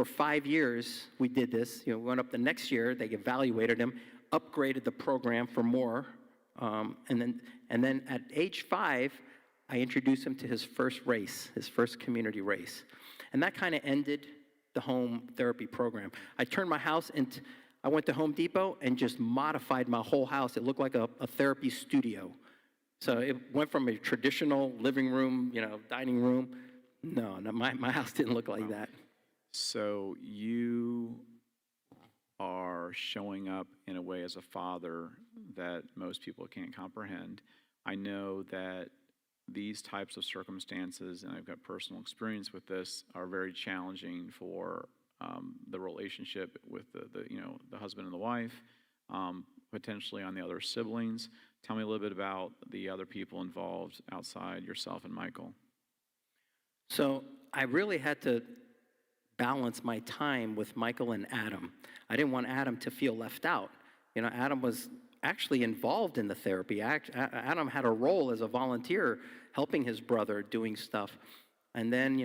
for 5 years, we did this. We went up the next year. They evaluated him, upgraded the program for more. And then at age 5, I introduced him to his first race, his first community race. And that kind of ended the home therapy program. I turned my house into, I went to Home Depot and just modified my whole house. It looked like a therapy studio. So it went from a traditional living room, dining room. No, my house didn't look like that. So you are showing up in a way as a father that most people can't comprehend. I know that these types of circumstances, and I've got personal experience with this, are very challenging for the relationship with the husband and the wife, potentially on the other siblings. Tell me a little bit about the other people involved outside yourself and Michael. So I really had to balance my time with Michael and Adam. I didn't want Adam to feel left out. Adam was actually involved in the therapy. Adam had a role as a volunteer helping his brother doing stuff. And then,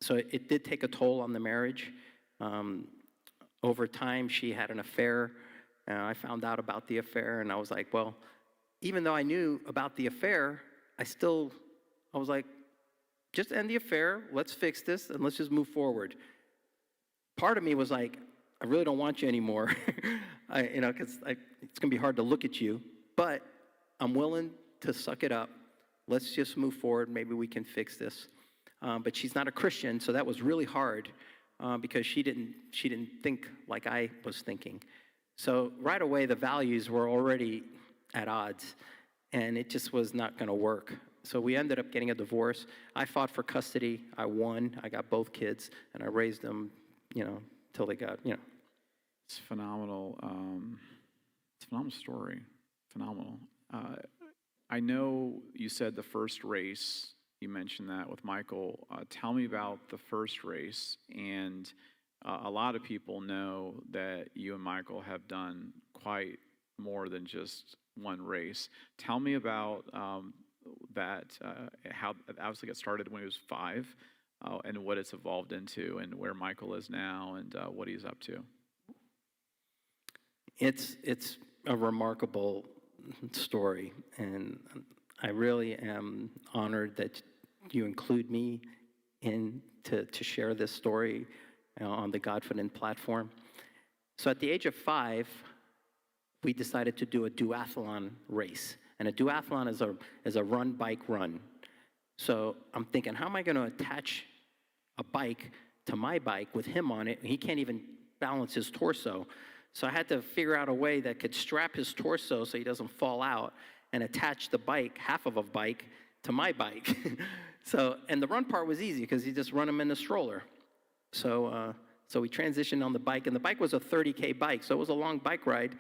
so it did take a toll on the marriage. Over time, she had an affair. I found out about the affair, and I was like, well, even though I knew about the affair, I was like, just end the affair, let's fix this, and let's just move forward. Part of me was like, I really don't want you anymore, because it's going to be hard to look at you, but I'm willing to suck it up. Let's just move forward. Maybe we can fix this. But she's not a Christian, so that was really hard because she didn't think like I was thinking. So right away, the values were already at odds, and it just was not going to work. So we ended up getting a divorce. I fought for custody. I won. I got both kids, and I raised them, till they got, It's phenomenal. It's a phenomenal story. Phenomenal. I know you said the first race, you mentioned that with Michael. Tell me about the first race. And a lot of people know that you and Michael have done quite more than just one race. Tell me about that, how it obviously got started when he was 5, and what it's evolved into, and where Michael is now, and what he's up to. It's a remarkable story, and I really am honored that you include me in to share this story on the Godfident platform. So at the age of 5, we decided to do a duathlon race. And a duathlon is a run, bike, run. So I'm thinking, how am I going to attach a bike to my bike with him on it? He can't even balance his torso. So I had to figure out a way that could strap his torso so he doesn't fall out and attach the bike, half of a bike, to my bike. And the run part was easy because you just run him in the stroller. So we transitioned on the bike, and the bike was a 30K bike, so it was a long bike ride.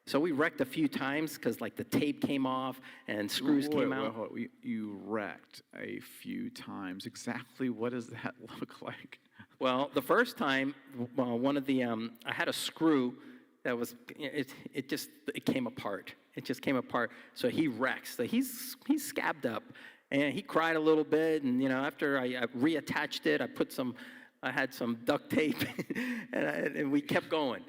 So we wrecked a few times because the tape came off and screws came out. You wrecked a few times. Exactly what does that look like? Well, the first time, one of the I had a screw that was it came apart. It just came apart. So he wrecks. So he's scabbed up, and he cried a little bit. And after I reattached it, I had some duct tape, and we kept going.